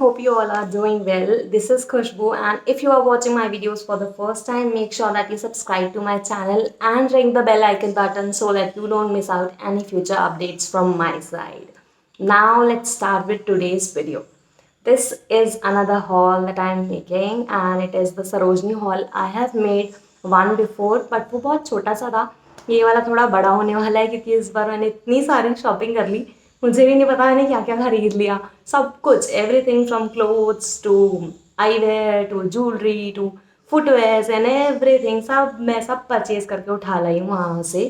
hope you all are doing well. This is Khushbu, and if you are watching my videos for the first time, make sure that you subscribe to my channel and ring the bell icon button so that you don't miss out any future updates from my side. Now let's start with today's video. This is another haul that I am making and it is the Sarojini haul. I have made one before but वो बहुत छोटा सा था. ये वाला थोड़ा बड़ा होने वाला है क्योंकि इस बार मैंने इतनी सारी शॉपिंग कर ली. मुझे भी नहीं पता मैंने क्या क्या खरीद लिया. सब कुछ, everything from clothes to eyewear to jewellery to footwears and everything, सब मैं सब परचेज करके उठा लाई हूँ वहाँ से.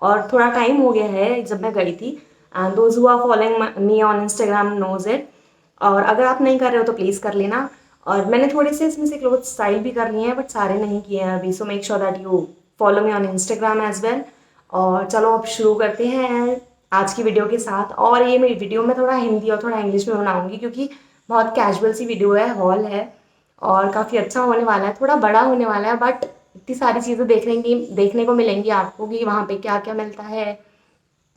और थोड़ा टाइम हो गया है जब मैं गई थी. And those who are following me on Instagram knows it. और अगर आप नहीं कर रहे हो तो प्लीज़ कर लेना. और मैंने थोड़े से इसमें से क्लोथ स्टाइल भी कर लिए हैं बट सारे नहीं किए हैं अभी. So make sure that you follow me on Instagram as well. और चलो अब शुरू करते हैं आज की वीडियो के साथ. और ये मेरी वीडियो मैं थोड़ा हिंदी और थोड़ा इंग्लिश में बनाऊंगी क्योंकि बहुत कैजुअल सी वीडियो है, हॉल है और काफ़ी अच्छा होने वाला है. थोड़ा बड़ा होने वाला है बट इतनी सारी चीज़ें देखने को मिलेंगी आपको कि वहाँ पे क्या क्या मिलता है,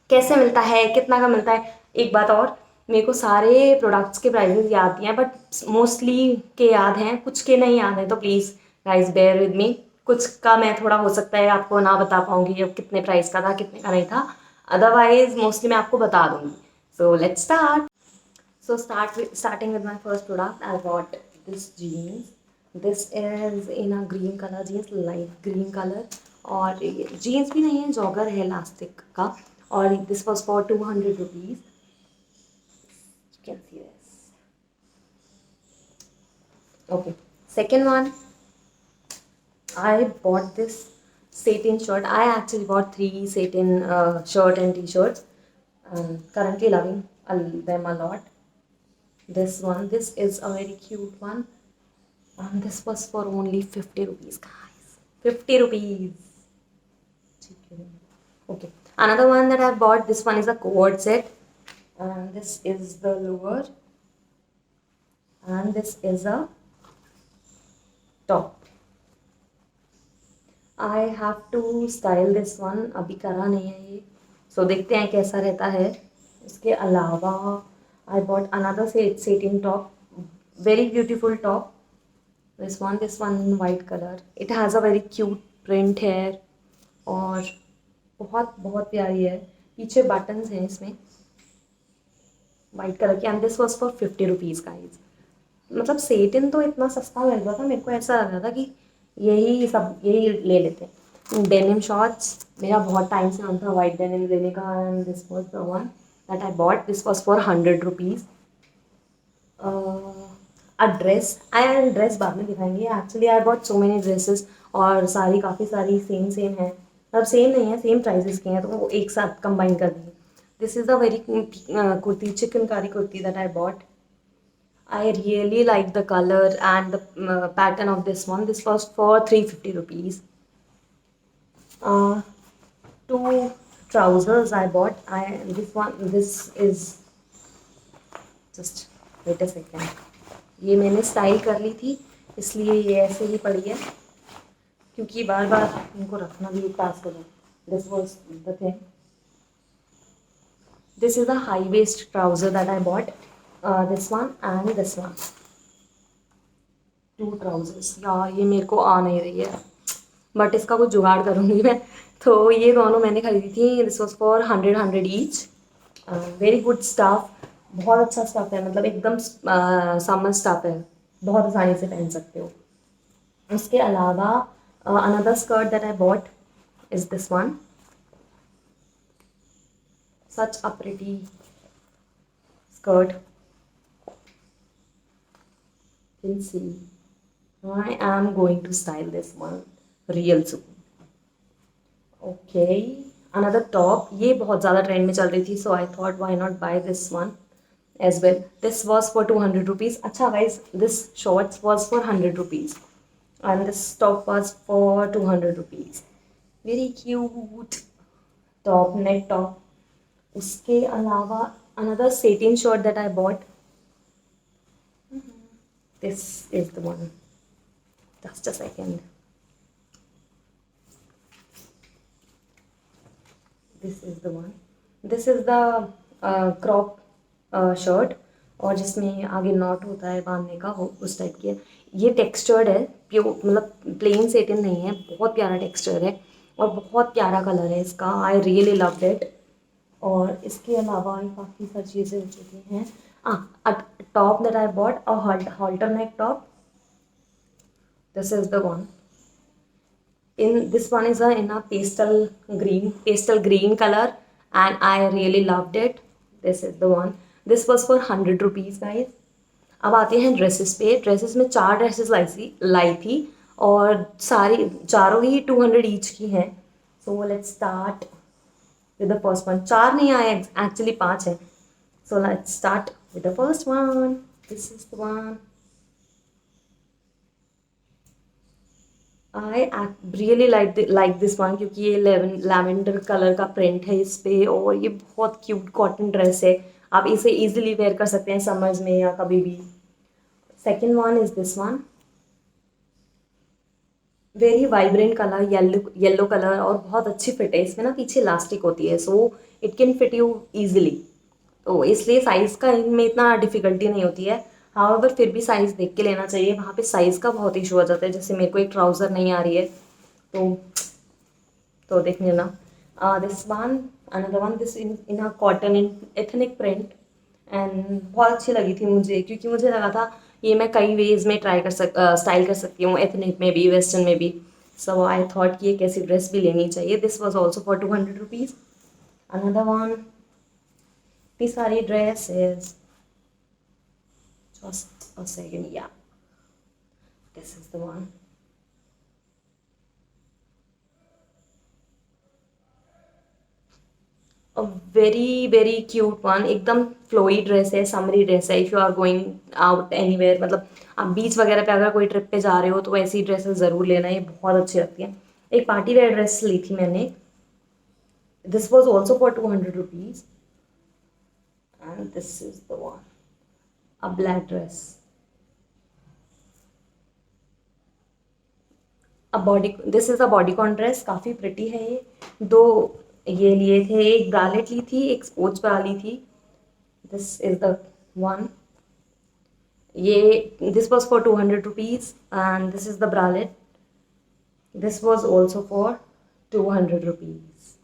कैसे मिलता है, कितना का मिलता है. एक बात और, मेरे को सारे प्रोडक्ट्स के प्राइसेस याद नहीं है बट मोस्टली के याद हैं, कुछ के नहीं याद हैं. तो please guys bear with me. कुछ का मैं थोड़ा हो सकता है आपको ना बता पाऊँगी अब कितने प्राइस का था कितने का नहीं था. अदरवाइज मोस्टली मैं आपको बता दूँगी. So let's start. So starting with my first product, I bought this jeans. This is in a green color jeans, light green color. और jeans भी नहीं है, जॉगर है इलास्टिक का. और this was for 200 rupees. You can see this. Okay. Second one, I bought this satin shirt. I actually bought 3 satin shirt and t-shirts. Currently loving them a lot. This one, this is a very cute one and this was for only 50 rupees guys. 50 rupees. Okay, another one that I bought, this one is a cord set and this is the lower and this is a top. I have to style this one, अभी करा नहीं है ये, so देखते हैं कैसा रहता है. इसके अलावा I bought another satin top, very beautiful top. This one in white color. It has a very cute print here और बहुत बहुत प्यारी है. पीछे बटन्स हैं इसमें वाइट कलर के. And this was for 50 rupees guys. मतलब सेटिन तो इतना सस्ता मिल रहा था, मेरे को ऐसा लग रहा था कि यही ले लेते हैं. डेनिम शॉर्ट्स, मेरा बहुत टाइम से मन था वाइट डेनिम लेने का and this was the one that I bought. This was for 100 rupees. A dress. Dress बाद में दिखाएंगे. Actually I bought so many dresses और काफ़ी सारी सेम है. मतलब सेम नहीं है, सेम प्राइसेस के हैं तो वो एक साथ कंबाइन कर दिए. This is a very kurti, chikankari kurti that I bot. I really like the color and the pattern of this one. This was for 350 rupees. 2 trousers I bought. This is just wait a second. ये मैंने style कर ली थी इसलिए ये ऐसे ही पड़ी है क्योंकि बार बार इनको रखना भी एक टास्क हो. This was the thing. This is a high waist trouser that I bought. This one and this one, 2 trousers. यार ये मेरे को आ नहीं रही है बट इसका कुछ जुगाड़ करूँगी मैं. तो ये दोनों मैंने खरीदी थी. This was for 100 each. Very good staff, बहुत अच्छा स्टाफ है. मतलब एकदम समर स्टाफ है, बहुत आसानी से पहन सकते हो. उसके अलावा another skirt that I bot is this one. Such a pretty skirt. You'll see. I am going to style this one real soon. Okay, another top. ये बहुत ज़्यादा ट्रेंड में चल रही थी so I thought why not buy this one as well. This was for 200 rupees. अच्छा guys, this shorts was for 100 rupees and this top was for 200 rupees. Very cute top, net top. उसके अलावा another satin shirt that I bought. This is the one. Just a second. This is the one. This is the crop shirt. और जिसमें आगे not होता है बांधने का, वो उस टाइप की है। ये टेक्सचर्ड है, प्योर मतलब प्लेन सेटिन नहीं है, बहुत प्यारा टेक्सचर है और बहुत प्यारा कलर है इसका। I really loved it. और इसके अलावा काफ़ी सारी चीज़ें हो चुकी हैं। Top that I bought a halter neck top. This is the one. In this one is in a pastel green color, and I really loved it. This is the one. This was for 100 rupees, guys. अब आते हैं dresses पे। Dresses में 4 dresses लाई थी और सारी चारों ही 200 each की हैं। So let's start with the first one. 4 नहीं आए, एक्चुअली 5 है। So let's start with the first one. This is the one. I really like this one, क्योंकि ये लैवेंडर कलर का प्रिंट है इस पे और ये बहुत क्यूट कॉटन ड्रेस है। आप इसे इजीली वेयर कर सकते हैं समर्स में या कभी भी। Second one is this one, very vibrant colour, yellow colour और बहुत अच्छी फिट है। इसमें ना पीछे इलास्टिक होती है, so it can fit you easily. तो इसलिए साइज़ का इनमें इतना डिफिकल्टी नहीं होती है। हाउएवर फिर भी साइज़ देख के लेना चाहिए, वहाँ पे साइज़ का बहुत इशू हो जाता है। जैसे मेरे को एक ट्राउज़र नहीं आ रही है, तो देख लेना। This one, another one, this in a cotton in ethnic print, and बहुत अच्छी लगी थी मुझे, क्योंकि मुझे लगा था ये मैं कई वेज में स्टाइल कर सकती हूँ, एथनिक में भी वेस्टर्न में भी। सो आई थॉट कि एक ऐसी ड्रेस भी लेनी चाहिए। This was also for 200 rupees. Another one, इतनी सारी dresses, just a second, yeah, this is the one. A very cute one, एकदम फ्लोई ड्रेस है, समरी ड्रेस है। If you are going out anywhere, मतलब आप बीच वगैरह पे अगर कोई ट्रिप पे जा रहे हो तो ऐसी ड्रेसेस ज़रूर लेना, ये बहुत अच्छी लगती है। एक पार्टी वेयर ड्रेस ली थी मैंने। This was also for 200 rupees, and this is the one, a black dress. This is a bodycon dress, काफ़ी प्रिटी है ये। दो ये लिए थे, एक ब्रालेट ली थी, एक स्पोर्ट्स ब्रा ली थी। This is the one. ये this was for 200 rupees, and this is the bralette. This was also for 200 rupees.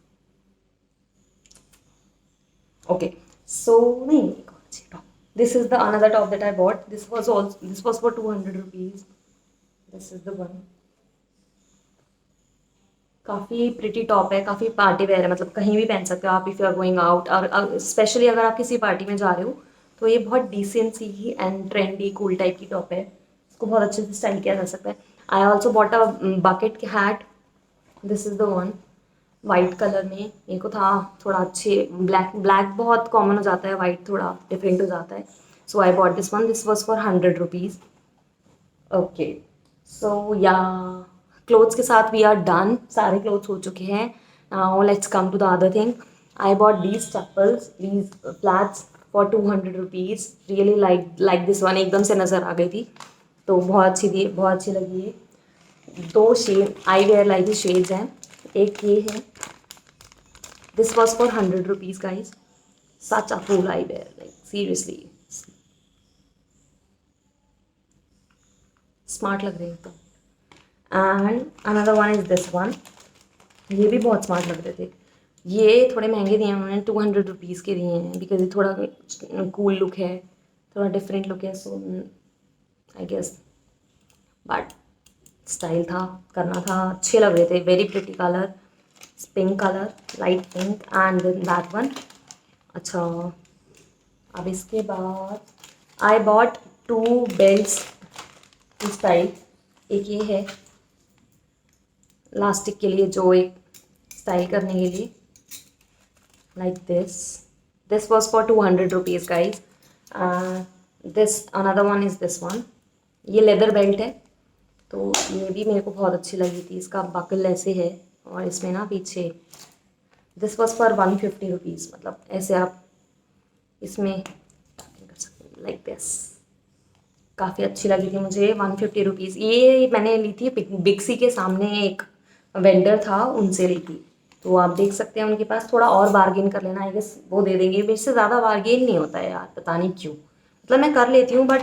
Okay, so नहीं, top, this is the another top that I bought. This was for 200 rupees. This is the one. काफ़ी pretty top है, काफ़ी party wear है, मतलब कहीं भी पहन सकते हो आप if you are going out. और स्पेशली अगर आप किसी पार्टी में जा रहे हो तो ये बहुत डिसेंट सी ही एंड ट्रेंडी कूल टाइप की टॉप है। इसको बहुत अच्छे से स्टाइल किया जा सकता है। I also bought a bucket hat. This is the one, white colour में। मेरे को था थोड़ा अच्छे, ब्लैक ब्लैक बहुत कॉमन हो जाता है, वाइट थोड़ा डिफरेंट हो जाता है। So I bought this one. This was for 100 rupees. Okay, so या क्लोथ्स के साथ वी आर डन, सारे क्लोथ्स हो चुके हैं। Now let's come to the other thing. I bought these chappals, these flats for 200 rupees. Really like this one, एकदम से नज़र आ गई थी तो बहुत अच्छी थी, बहुत अच्छी लगी है। दो shade eyewear like shades हैं, एक ये है। This was for 100 rupees guys. Such a cool eyewear, like seriously smart लग रहे हैं तो। And another one is this one, ये भी बहुत स्मार्ट लग रहे थे। ये थोड़े महंगे दिए हैं उन्होंने, 200 रुपीज़ के दिए हैं, बिकॉज ये थोड़ा कूल लुक है, थोड़ा डिफरेंट लुक है। So I guess, but style था, करना था, अच्छे लग रहे थे। Very pretty colour, pink colour, light pink, and then that one. अच्छा, अब इसके बाद आई बॉट 2 बेल्ट्स इस टाइप। एक ये है इलास्टिक के लिए, जो एक स्टाइल करने के लिए, like this was for 200 rupees guys. This another one is this one. ये लेदर बेल्ट है, तो ये भी मेरे को बहुत अच्छी लगी थी। इसका बकल ऐसे है और इसमें ना पीछे। दिस वॉज फॉर 150 रुपीज़, मतलब ऐसे आप इसमें कर सकते हैं लाइक दिस। काफ़ी अच्छी लगी थी मुझे, 150 रुपीज़। ये मैंने ली थी बिग सी के सामने, एक वेंडर था, उनसे ली थी। तो आप देख सकते हैं उनके पास, थोड़ा और बार्गेन कर लेना, आई गेस वो दे देंगे। मेरे से ज़्यादा बार्गेन नहीं होता है यार, पता नहीं क्यों। मतलब मैं कर लेती हूँ बट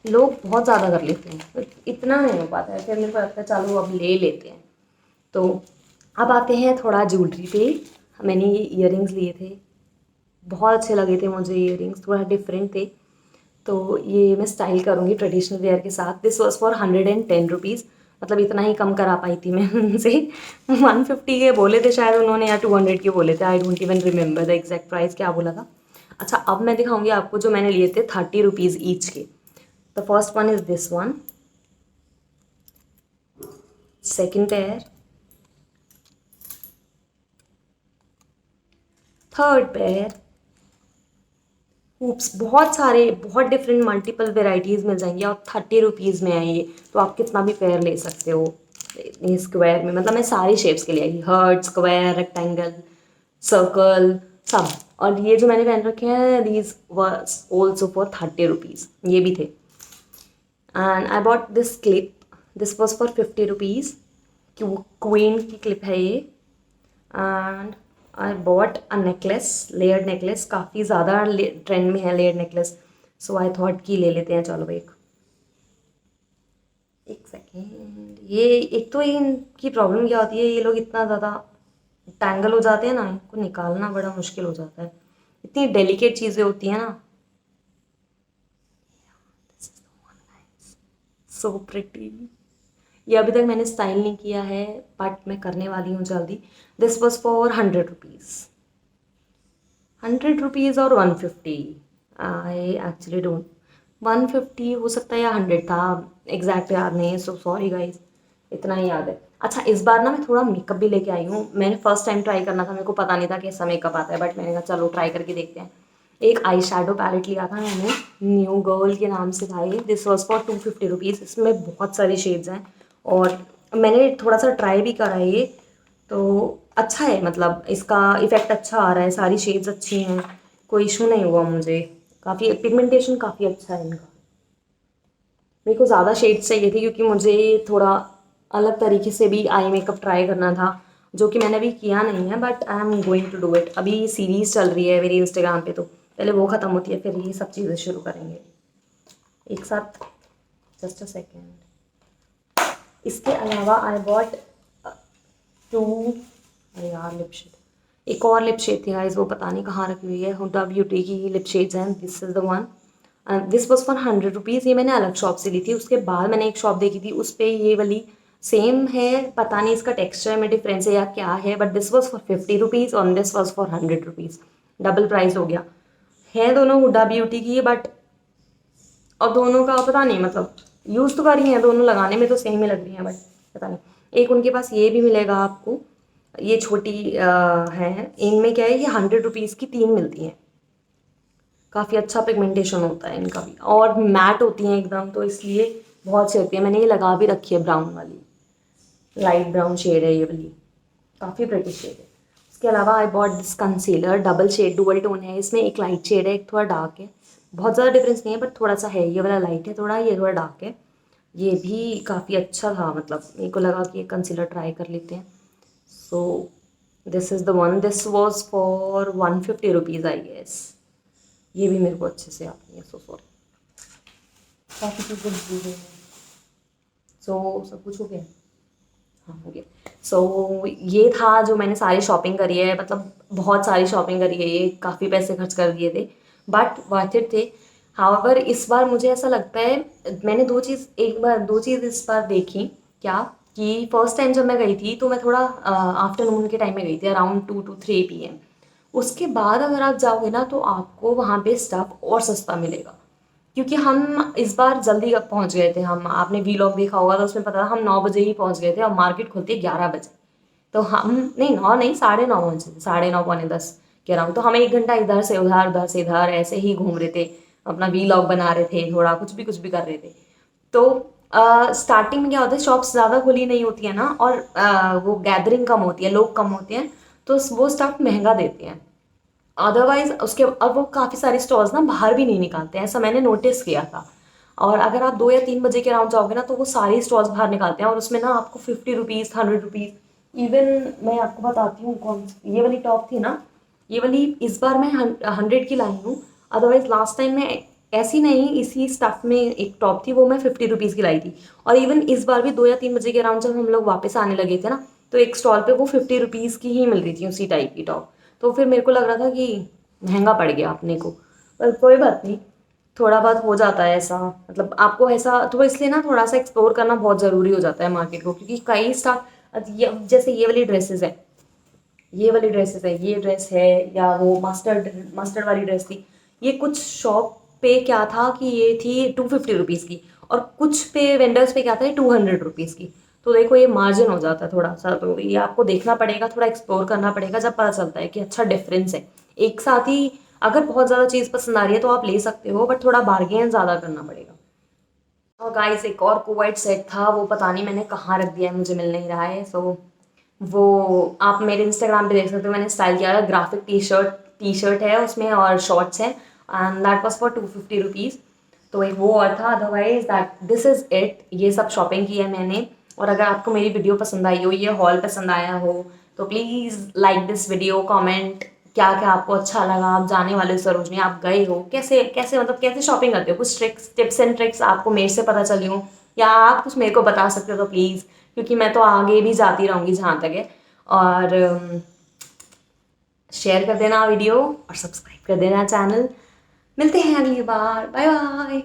लोग बहुत ज़्यादा कर लेते हैं, तो इतना नहीं हो पाता है। फिर मेरे को लगता है चलो अब ले लेते हैं। तो अब आते हैं थोड़ा ज्वेलरी पे। मैंने ये ईयरिंग्स लिए थे, बहुत अच्छे लगे थे मुझे ईयरिंग्स, थोड़ा डिफरेंट थे। तो ये मैं स्टाइल करूँगी ट्रेडिशनल वेयर के साथ। दिस वॉज फॉर 110 रुपीज़, मतलब इतना ही कम करा पाई थी मैं उनसे। 150 के बोले थे शायद उन्होंने, या 200 के बोले थे। I don't even remember the exact price क्या बोला था। अच्छा, अब मैं दिखाऊंगी आपको जो मैंने लिए थे 30 रुपीज़ ईच के। The first one is this one, second pair, third pair, hoops, बहुत सारे, बहुत डिफरेंट मल्टीपल वेराइटीज़ मिल जाएंगी और 30 रुपीज़ में है ये। तो आप कितना भी पेयर ले सकते हो स्क्वायर में, मतलब मैं सारी शेप्स के लिए आई, हर्ट, स्क्वायर, रेक्टेंगल, सर्कल, सब। और ये जो मैंने पहन रखे हैं these was also for 30 rupees, ये भी थे। And I bought this clip, this was for 50 rupees. Queen की क्लिप है ये। And I bought a necklace, layered necklace, काफ़ी ज़्यादा ट्रेंड में है layered necklace, so I thought कि ले लेते हैं चलो। एक सेकेंड, ये एक तो इनकी प्रॉब्लम क्या होती है, ये लोग इतना ज़्यादा टैंगल हो जाते हैं ना, इनको निकालना बड़ा मुश्किल हो जाता है, इतनी डेलिकेट चीज़ें होती हैं ना। So pretty. ये अभी तक मैंने स्टाइल नहीं किया है बट मैं करने वाली हूँ जल्दी। This was for 100 rupees, 100 rupees और 150। आई एक्चुअली डोंट, 150 हो सकता है या 100 था, एग्जैक्ट याद नहीं है, सो सॉरी गाइज, इतना ही याद है। अच्छा, इस बार ना मैं थोड़ा मेकअप भी लेके आई हूँ। मैंने फर्स्ट टाइम ट्राई करना था, मेरे को पता नहीं था कैसा मेकअप आता है, बट मैंने कहा चलो ट्राई करके देखते हैं। एक आई शेडो पैलेट लिया था मैंने, न्यू गर्ल के नाम से था ये। This was for 250 rupees. इसमें बहुत सारी शेड्स हैं और मैंने थोड़ा सा ट्राई भी करा है ये, तो अच्छा है, मतलब इसका इफ़ेक्ट अच्छा आ रहा है, सारी शेड्स अच्छी हैं, कोई इशू नहीं हुआ मुझे। काफ़ी पिगमेंटेशन काफ़ी अच्छा है इनका। मेरे को ज़्यादा शेड्स चाहिए थी क्योंकि मुझे थोड़ा अलग तरीके से भी आई मेकअप ट्राई करना था, जो कि मैंने अभी किया नहीं है, but I am going to do it. अभी सीरीज़ चल रही है मेरी इंस्टाग्राम पे, तो पहले वो ख़त्म होती है फिर ये सब चीज़ें शुरू करेंगे एक साथ। Just a second. इसके अलावा आई बॉट टू, अरे यार, लिप शेड, एक और लिप शेड थी गाइस, वो पता नहीं कहाँ रखी हुई है। हुडा ब्यूटी की लिप शेड्स हैं, this is the one. This was for 100 rupees. ये मैंने अलग शॉप से ली थी, उसके बाद मैंने एक शॉप देखी थी उस पर ये वाली सेम है, पता नहीं इसका टेक्सचर में डिफरेंस है या क्या है, but this was for 50 rupees और this was for 100 rupees, double price हो गया। है दोनों हुडा ब्यूटी की, बट और दोनों का पता नहीं, मतलब यूज़ तो कर रही हैं दोनों, लगाने में तो सेम ही लग रही हैं, बट पता नहीं। एक उनके पास ये भी मिलेगा आपको, ये छोटी है, इनमें क्या है, ये 100 रुपीज़ की 3 मिलती हैं। काफ़ी अच्छा पिगमेंटेशन होता है इनका भी, और मैट होती हैं एकदम, तो इसलिए बहुत अच्छी लगती है। मैंने ये लगा भी रखी है, ब्राउन वाली, लाइट ब्राउन शेड है ये वाली, काफ़ी प्रेटी शेड है। उसके अलावा I bought this concealer, double shade, dual tone है इसमें, एक लाइट शेड है, एक थोड़ा डार्क है। बहुत ज़्यादा डिफरेंस नहीं है बट थोड़ा सा है, ये वाला लाइट है थोड़ा, ये थोड़ा डार्क है। ये भी काफ़ी अच्छा था, मतलब मेरे को लगा कि ये कंसीलर ट्राई कर लेते हैं। So this is the one, this was for 150 rupees I guess. ये भी मेरे को अच्छे से आती है, सो सॉरी, काफ़ी चीज़ें भूल गई हैं। सो सब कुछ हो गया, हाँ हो गया। सो ये था जो मैंने सारी शॉपिंग करी है, मतलब बहुत सारी शॉपिंग करी है, ये काफ़ी पैसे खर्च कर दिए थे बट वर्थ इट थे। हाउएवर इस बार मुझे ऐसा लगता है, मैंने दो चीज़ इस बार देखी, क्या कि फर्स्ट टाइम जब मैं गई थी तो मैं थोड़ा आफ्टरनून के टाइम में गई थी, अराउंड 2 to 3 PM। उसके बाद अगर आप जाओगे ना तो आपको वहाँ पे स्टफ़ और सस्ता मिलेगा, क्योंकि हम इस बार जल्दी पहुंच गए थे। हम, आपने वीलॉग देखा होगा तो उसमें पता था हम 9 बजे ही पहुंच गए थे और मार्केट खुलती है 11 बजे। तो हम, नहीं 9 नहीं, 9:30 पहुंचे थे, 9:30 पौने 10 के अराउंड। तो हम 1 घंटा इधर से उधर ऐसे ही घूम रहे थे, अपना वीलॉग बना रहे थे, थोड़ा कुछ भी कर रहे थे। तो स्टार्टिंग में क्या होता है, शॉप्स ज़्यादा खुली नहीं होती है ना, और वो गैदरिंग कम होती है, लोग कम होते हैं, तो वो स्टाफ महंगा देते हैं। अदरवाइज उसके अब वो काफ़ी सारे स्टॉल्स ना बाहर भी नहीं निकालते हैं, ऐसा मैंने नोटिस किया था। और अगर आप 2 या 3 बजे के अराउंड जाओगे ना तो वो सारी स्टॉल्स बाहर निकालते हैं, और उसमें ना आपको 50 रुपीज़, 100 रुपीज़। इवन मैं आपको बताती हूँ, ये वाली टॉप थी ना, ये वाली इस बार मैं 100 की लाई हूँ। अदरवाइज लास्ट टाइम मैं ऐसी नहीं, इसी स्टफ़ में एक टॉप थी, वो मैं 50 रुपीज़ की लाई थी। और इवन इस बार भी 2 या 3 बजे के अराउंड जब हम लोग वापस आने लगे थे ना, तो एक स्टॉल पे वो 50 रुपीज़ की ही मिल रही थी उसी टाइप की टॉप। तो फिर मेरे को लग रहा था कि महंगा पड़ गया अपने को, पर कोई बात नहीं, थोड़ा बहुत हो जाता है ऐसा। मतलब आपको ऐसा तो इसलिए ना थोड़ा सा एक्सप्लोर करना बहुत ज़रूरी हो जाता है मार्केट को, क्योंकि कई स्टाफ जैसे ये वाली ड्रेसेस है, ये वाली ड्रेसेस है, ये ड्रेस है, या वो मस्टर्ड मस्टर्ड वाली ड्रेस थी, ये कुछ शॉप पे क्या था कि ये थी 250 रुपीज़ की, और कुछ पे वेंडर्स पे क्या था 200 रुपीज़ की। तो देखो ये मार्जिन हो जाता है थोड़ा सा, तो ये आपको देखना पड़ेगा, थोड़ा एक्सप्लोर करना पड़ेगा, जब पता चलता है कि अच्छा डिफरेंस है। एक साथ ही अगर बहुत ज़्यादा चीज़ पसंद आ रही है तो आप ले सकते हो, बट थोड़ा बार्गेन ज़्यादा करना पड़ेगा। और गाइस एक और कोवाइट सेट था, वो पता नहीं मैंने कहाँ रख दिया है, मुझे मिल नहीं रहा है। सो वो आप मेरे इंस्टाग्राम पे देख सकते हो, मैंने स्टाइल किया है, ग्राफिक टी शर्ट है उसमें और शॉर्ट्स हैं, and that was for 250 rupees. तो एक वो और था, otherwise that this is it, ये सब शॉपिंग की है मैंने। और अगर आपको मेरी वीडियो पसंद आई हो, ये हॉल पसंद आया हो, तो please like this video, comment क्या क्या आपको अच्छा लगा, आप जाने वाले हो सरोजनी, आप गए हो, कैसे कैसे मतलब कैसे शॉपिंग करते हो, कुछ टिप्स एंड ट्रिक्स आपको मेरे से पता चली हो, या आप कुछ मेरे को बता सकते हो तो प्लीज़, क्योंकि मैं तो आगे भी जाती रहूँगी जहाँ तक है। और शेयर कर देना वीडियो और सब्सक्राइब कर देना चैनल। मिलते हैं अगली बार, बाय बाय।